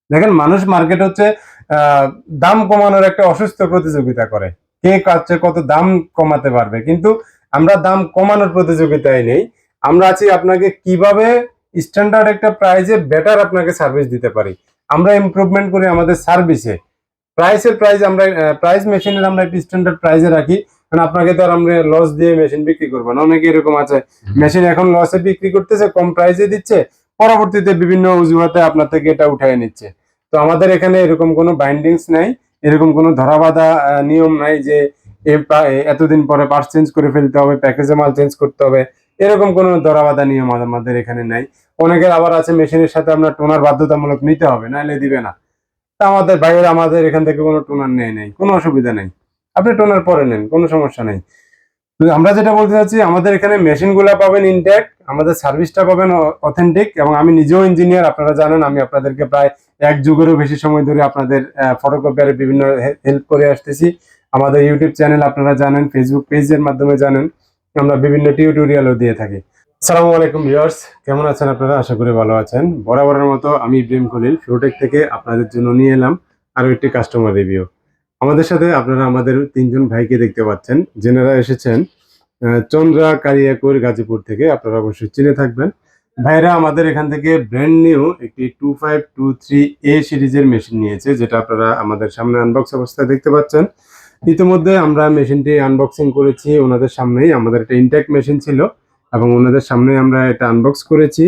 দেখেন মানুষ মার্কেট হচ্ছে দাম কমানোর একটা অসুস্থ প্রতিযোগিতা করে, কে কাছে কত দাম কমাতে পারবে, কিন্তু আমরা দাম কমানোর প্রতিযোগিতায় নেই। আমরা আছি আপনাকে কিভাবে স্ট্যান্ডার্ড একটা প্রাইজে বেটার আপনাকে সার্ভিস দিতে পারি। আমরা ইমপ্রুভমেন্ট করি আমাদের সার্ভিসে। প্রাইস আমরা প্রাইস মেশিনের আমরা একটা স্ট্যান্ডার্ড প্রাইসে রাখি, কারণ আপনাকে তো আর আমরা লস দিয়ে মেশিন বিক্রি করবো না। অনেকে এরকম আছে মেশিন এখন লসে বিক্রি করতেছে, কম প্রাইসে দিচ্ছে, পরবর্তীতে বিভিন্ন অজুহাতে আপনার থেকে এটা উঠায় নিচ্ছে। তো আমাদের এখানে এরকম কোনো বাইন্ডিংস নাই, এরকম কোনো ধরাবাঁধা নিয়ম নাই যে এতদিন পরে পার্টস চেঞ্জ করে ফেলতে হবে, প্যাকেজে মাল চেঞ্জ করতে হবে, এরকম কোনো ধরাবাঁধা নিয়ম আমাদের এখানে নাই। অনেকের আবার আছে মেশিনের সাথে আপনার টোনার বাধ্যতামূলক নিতে হবে, নাহলে দিবে না। তা আমাদের বাইরে আমাদের এখান থেকে কোনো টোনার নেই, কোনো অসুবিধা নেই, আপনি টোনার পরে নেন, কোনো সমস্যা নেই। তো আমরা যেটা বলতে চাচ্ছি, আমাদের এখানে মেশিন গুলা পাবেন ইনট্যাক্ট, আমাদের সার্ভিসটা পাবেন অথেন্টিক, এবং আমি নিজেও ইঞ্জিনিয়ার, আপনারা জানেন আমি আপনাদেরকে প্রায় এক যুগেরও বেশি সময় ধরে আপনাদের ফটোকপিয়ারে বিভিন্ন হেল্প করে আসতেছি। আমাদের ইউটিউব চ্যানেল আপনারা জানেন, ফেসবুক পেজের মাধ্যমে জানেন, আমরা বিভিন্ন টিউটোরিয়ালও দিয়ে থাকি। আসসালামু আলাইকুম ভিউয়ার্স, কেমন আছেন আপনারা? আশা করি ভালো আছেন। বরাবরের মতো আমি ইব্রাহিম খলিল ফ্লোটেক থেকে আপনাদের জন্য নিয়ে এলাম আরো একটি কাস্টমার রিভিউ। আমাদের সাথে আপনারা আমাদের তিনজন ভাইকে দেখতে পাচ্ছেন, যেনারা এসেছেন চন্দ্রা কালিয়াকৈর গাজীপুর থেকে। আপনারা অবশ্যই চিনে থাকবেন। ভাইরা আমাদের এখান থেকে ব্র্যান্ড নিউ একটি 2523A সিরিজের মেশিন নিয়েছে, যেটা আপনারা আমাদের সামনে আনবক্স অবস্থায় দেখতে পাচ্ছেন। ইতিমধ্যে আমরা মেশিনটি আনবক্সিং করেছি ওনাদের সামনেই। আমাদের একটা ইনটেক মেশিন ছিল এবং ওনাদের সামনে আমরা এটা আনবক্স করেছি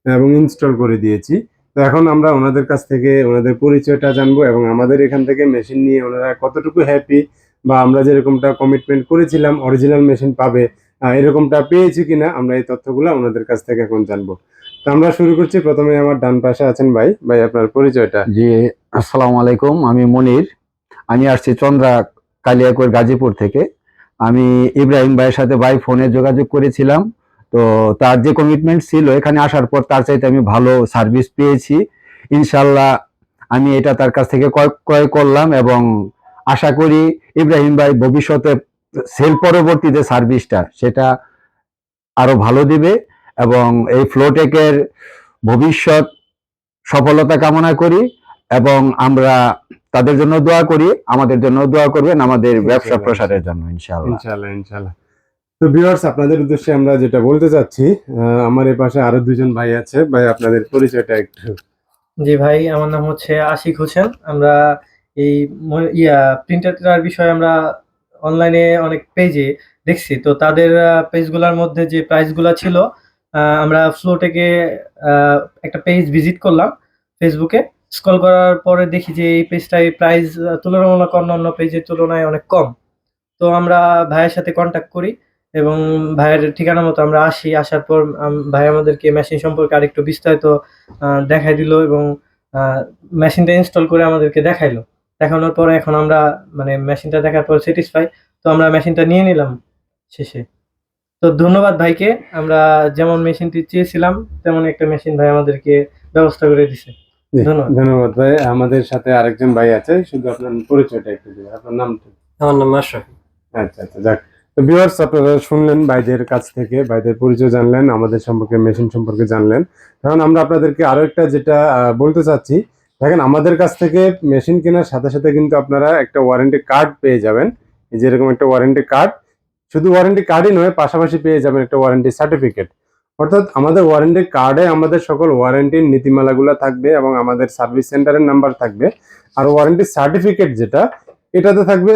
এবং ইনস্টল করে দিয়েছি। তো এখন আমরা ওনাদের কাছ থেকে ওনাদের পরিচয়টা জানবো, এবং আমাদের এখান থেকে মেশিন নিয়ে ওনারা কতটুকু হ্যাপি, বা আমরা যেরকমটা কমিটমেন্ট করেছিলাম অরিজিনাল মেশিন পাবে এরকমটা পেয়েছি কিনা, আমরা এই তথ্যগুলো ওনাদের কাছ থেকে এখন জানবো। তো আমরা শুরু করছি। প্রথমে আমার ডান পাশে আছেন ভাই, আপনার পরিচয়টা। জি, আসসালামু আলাইকুম। আমি মনির। আমি আসছি চন্দ্রা কালিয়াকৈর গাজীপুর থেকে। আমি ইব্রাহিম ভাইয়ের সাথে ফোনে যোগাযোগ করেছিলাম। তো তার যে কমিটমেন্ট ছিল, এখানে আসার পর তার চাইতে আমি ভালো সার্ভিস পেয়েছি। ইনশাল্লাহ আমি এটা তার কাছ থেকে ক্রয় করলাম, এবং আশা করি ইব্রাহিম ভাই ভবিষ্যতে সেল পরবর্তী যে সার্ভিসটা সেটা আরো ভালো দিবে, এবং এই ফ্লোটেকের ভবিষ্যৎ সফলতা কামনা করি, এবং আমরা তাদের জন্য দোয়া করি, আমাদের জন্য দোয়া করবেন আমাদের ব্যবসা প্রসারের জন্য ইনশাআল্লাহ। ইনশাআল্লাহ ইনশাআল্লাহ। তো ভিউয়ার্স, আপনাদের উদ্দেশ্যে আমরা যেটা বলতে চাচ্ছি, আমার এই পাশে আরো দুজন ভাই আছে। ভাই, আপনাদের পরিচয়টা একটু। জি ভাই, আমার নাম হচ্ছে আশিক হোসেন। আমরা এই প্রিন্টার বিষয়ে আমরা অনলাইনে অনেক পেজে দেখছি। তো তাদের পেজগুলোর মধ্যে যে প্রাইসগুলা ছিল, আমরা ফ্লোটেকে একটা পেজ ভিজিট করলাম ফেসবুকে। স্ক্রল করার পরে দেখি যে এই পেজটায় প্রাইস তুলনামূলক অন্যান্য পেজের তুলনায় অনেক কম। তো আমরা ভাইয়ের সাথে কন্ট্যাক্ট করি এবং ভাইয়ের ঠিকানা মতো আমরা আসি। আসার পর ভাই আমাদেরকে মেশিন সম্পর্কে আরেকটু বিস্তারিত দেখাই দিল, এবং মেশিনটা ইনস্টল করে আমাদেরকে দেখাইলো। দেখানোর পরে এখন আমরা মানে মেশিনটা দেখার পর স্যাটিসফাই। তো আমরা মেশিনটা নিয়ে নিলাম শেষে। তো ধন্যবাদ ভাইকে। আমরা যেমন মেশিনটি চেয়েছিলাম তেমন একটা মেশিন ভাই আমাদেরকে ব্যবস্থা করে দিছে। ধন্যবাদ। ধন্যবাদ ভাই। আমাদের সাথে আরেকজন ভাই আছে, শুধু আপনার পরিচয়টা একটু দিন, আপনার নামটা। আমার নাম আশরাফি। আচ্ছা আচ্ছা, যাক। তো ভিউয়ার্স, আপনারা শুনলেন ভাইদের কাছ থেকে, ভাইদের পরিচয় জানলেন, আমাদের সম্পর্কে মেশিন সম্পর্কে জানলেন। এখন আমরা আপনাদেরকে আরো একটা যেটা বলতে চাচ্ছি, দেখেন আমাদের কাছ থেকে মেশিন কেনার সাথে সাথে কিন্তু আপনারা একটা ওয়ারেন্টি কার্ড পেয়ে যাবেন। এই যে এরকম একটা ওয়ারেন্টি কার্ড, শুধু ওয়ারেন্টি কার্ডই নয়, পাশাপাশি পেয়ে যাবেন একটা ওয়ারেন্টি সার্টিফিকেট। অর্থাৎ আমাদের ওয়ারেন্টি কার্ডে আমাদের সকল ওয়ারেন্টির নীতিমালাগুলো থাকবে এবং আমাদের সার্ভিস সেন্টারের নাম্বার থাকবে। আর ওয়ারেন্টি সার্টিফিকেট যেটা, এটাতে থাকবে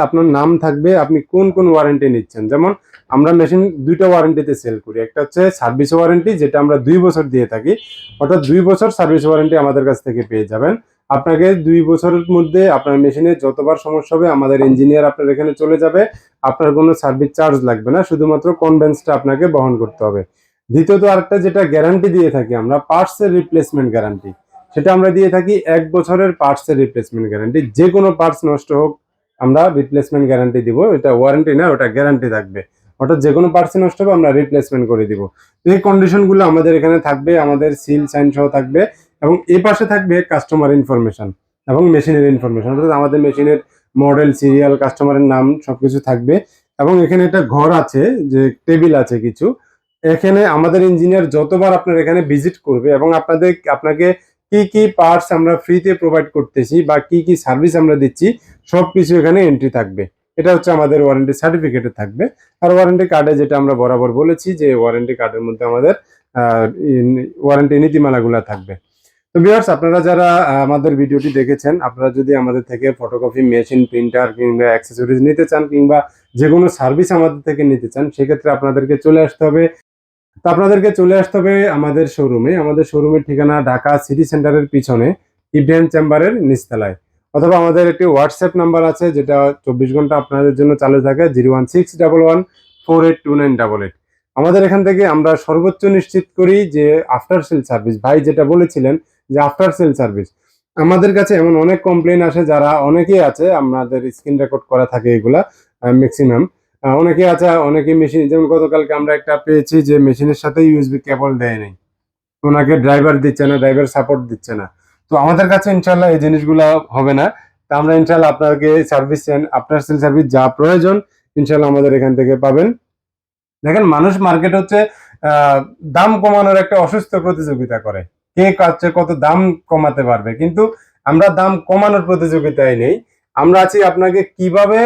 আপনার নাম থাকবে, আপনি কোন কোন ওয়ারেন্টি নিচ্ছেন। যেমন আমরা মেশিন দুইটা ওয়ারেন্টিতে সেল করি। একটা হচ্ছে সার্ভিস ওয়ারেন্টি, যেটা আমরা 2 বছর দিয়ে থাকি, অর্থাৎ 2 বছর সার্ভিস ওয়ারেন্টি আমাদের কাছ থেকে পেয়ে যাবেন। আপনাকে 2 বছরের মধ্যে আপনার মেশিনে যতবার সমস্যা হবে আমাদের ইঞ্জিনিয়ার আপনার এখানে চলে যাবে, আপনার কোনো সার্ভিস চার্জ লাগবে না, শুধুমাত্র কনভেন্সটা আপনাকে বহন করতে হবে। দ্বিতীয়ত আরেকটা যেটা গ্যারান্টি দিয়ে থাকি আমরা, পার্টসের রিপ্লেসমেন্ট গ্যারান্টি, সেটা আমরা দিয়ে থাকি 1 বছরের পার্টসের রিপ্লেসমেন্ট গ্যারান্টি। যে কোনো পার্টস নষ্ট হোক আমরা রিপ্লেসমেন্ট গ্যারান্টি দিব, এটা ওয়ারেন্টি না, ওটা গ্যারান্টি থাকবে। অর্থাৎ যে কোনো পার্টস নষ্ট হবে আমরা রিপ্লেসমেন্ট করে দিব। এই কন্ডিশনগুলো আমাদের এখানে থাকবে, আমাদের সিল সাইন সহ থাকবে, এবং এই পাশে থাকবে কাস্টমার ইনফরমেশন এবং মেশিনের ইনফরমেশন, অর্থাৎ আমাদের মেশিনের মডেল, সিরিয়াল, কাস্টমারের নাম সবকিছু থাকবে। এবং এখানে একটা ঘর আছে, যে টেবিল আছে কিছু, এখানে আমাদের ইঞ্জিনিয়ার যতবার আপনার এখানে ভিজিট করবে এবং আপনাকে কি কি পার্টস আমরা ফ্রিতে প্রোভাইড করতেছি বা কি কি সার্ভিস আমরা দিচ্ছি সবকিছু এখানে এন্ট্রি থাকবে। এটা হচ্ছে আমাদের ওয়ারেন্টি সার্টিফিকেটে থাকবে। আর ওয়ারেন্টি কার্ডে যেটা আমরা বরাবর বলেছি যে ওয়ারেন্টি কার্ডের মধ্যে আমাদের ওয়ারেন্টি নীতিমালাগুলো থাকবে। তো ভিউয়ার্স, আপনারা যারা আমাদের ভিডিওটি দেখেছেন, আপনারা যদি আমাদের থেকে ফটোকপি মেশিন, প্রিন্টার কিংবা অ্যাক্সেসরিজ নিতে চান কিংবা যে কোনো সার্ভিস আমাদের থেকে নিতে চান, সেক্ষেত্রে আপনাদেরকে চলে আসতে হবে। তো আপনাদেরকে চলে আসতে হবে আমাদের শোরুমে। আমাদের শোরুমের ঠিকানা ঢাকা সিটি সেন্টারের পিছনে ইব্রাহিম চেম্বারের নিচতলায়, অথবা আমাদের একটি হোয়াটসঅ্যাপ নাম্বার আছে যেটা 24 ঘন্টা আপনাদের জন্য চালু থাকে, 01611482988। আমাদের এখান থেকে আমরা সর্বোচ্চ নিশ্চিত করি যে আফটার সেল সার্ভিস, ভাই যেটা বলেছিলেন যে আফটার সেল সার্ভিস, আমাদের কাছে এমন অনেক কমপ্লেন আসে, যারা অনেকেই আছে আমাদের স্ক্রিন রেকর্ড করা থাকে এগুলা ম্যাক্সিমাম। অনেকে আছে, অনেকে মেশিন, যেমন গতকালকে আমরা একটা পেয়েছি যে মেশিনের সাথে ইউএসবি কেবল দেয় নাই, ওনাকে ড্রাইভার দিচ্ছে না, ড্রাইভার সাপোর্ট দিচ্ছে না। তো আমাদের কাছে ইনশাল্লাহ এই জিনিসগুলো হবে না। তো আমরা ইনশাল্লাহ আপনাকে সার্ভিস, আফটার সেল সার্ভিস যা প্রয়োজন ইনশাল্লাহ আমাদের এখান থেকে পাবেন। দেখেন, মানুষ মার্কেট হচ্ছে দাম কমানোর একটা অসুস্থ প্রতিযোগিতা করে, কে কাছে কত দাম কমাতে পারবে, কিন্তু আমরা দাম কমানোর প্রতিযোগিতায় নেই। আমরা আছি আপনাকে কিভাবে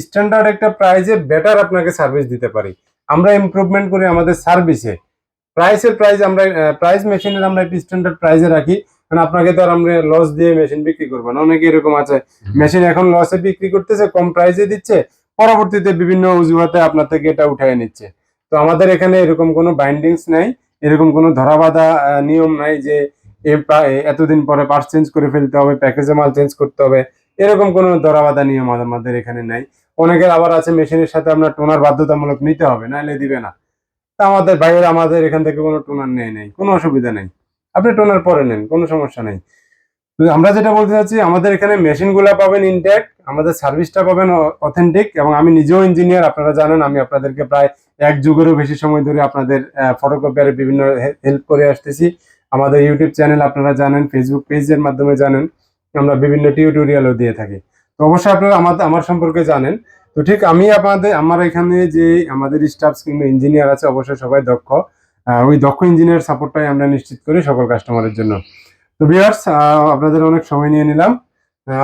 স্ট্যান্ডার্ড একটা প্রাইজে বেটার আপনাকে সার্ভিস দিতে পারি। আমরা ইমপ্রুভমেন্ট করি আমাদের সার্ভিসে। প্রাইস আমরা প্রাইস মেশিনের আমরা একটি স্ট্যান্ডার্ড প্রাইজে রাখি, কারণ আপনাকে তো আর আমরা লস দিয়ে মেশিন বিক্রি করবো না। অনেকে এরকম আছে, মেশিন এখন লসে বিক্রি করতেছে, কম প্রাইসে দিচ্ছে, পরবর্তীতে বিভিন্ন অজুহাতে আপনার থেকে এটা উঠায় নিচ্ছে। তো আমাদের এখানে এরকম কোনো বাইন্ডিংস নাই, এরকম কোনো ধরাবাঁধা নিয়ম নাই যে এতদিন পরে পার্টস চেঞ্জ করে ফেলতে হবে, প্যাকেজে মাল চেঞ্জ করতে হবে, এরকম কোনো ধরাবাঁধা নিয়ম আমাদের এখানে নাই। অনেকের আবার আছে মেশিনের সাথে আপনার টোনার বাধ্যতামূলক নিতে হবে, নাহলে দিবে না। তা আমাদের বাইরে আমাদের এখান থেকে কোনো টোনার নেই, কোনো অসুবিধা নেই, আপনি টোনার পরে নেন, কোনো সমস্যা নেই। তো আমরা যেটা বলতে চাচ্ছি, আমাদের এখানে মেশিন গুলা পাবেন ইনট্যাক্ট, আমাদের সার্ভিসটা পাবেন অথেন্টিক, এবং আমি নিজেও ইঞ্জিনিয়ার, আপনারা জানেন আমি আপনাদেরকে প্রায় এক যুগেরও বেশি সময় ধরে আপনাদের ফটোকপিয়ারে বিভিন্ন হেল্প করে আসতেছি। আমাদের ইউটিউব চ্যানেল আপনারা জানেন, ফেসবুক পেজের মাধ্যমে জানেন, আমরা বিভিন্ন টিউটোরিয়ালও দিয়ে থাকি। তো অবশ্যই আপনারা আমার সম্পর্কে জানেন। তো ঠিক আমি আমার এখানে যে আমাদের স্টাফ কিংবা ইঞ্জিনিয়ার আছে, অবশ্যই সবাই দক্ষ। ওই দক্ষ ইঞ্জিনিয়ার সাপোর্টটাই আমরা নিশ্চিত করি সকল কাস্টমারের জন্য। তো ভিউয়ার্স, আপনাদের অনেক সময় নিয়ে নিলাম।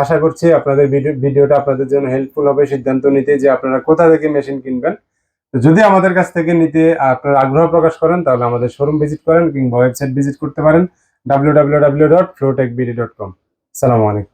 আশা করছি আপনাদের ভিডিওটা আপনাদের জন্য হেল্পফুল হবে সিদ্ধান্ত নিতে যে আপনারা কোথা থেকে মেশিন কিনবেন। তো যদি আমাদের কাছ থেকে নিতে আপনারা আগ্রহ প্রকাশ করেন, তাহলে আমাদের শোরুম ভিজিট করেন কিংবা ওয়েবসাইট ভিজিট করতে পারেন www.flowtechbd.com। আসসালামু আলাইকুম।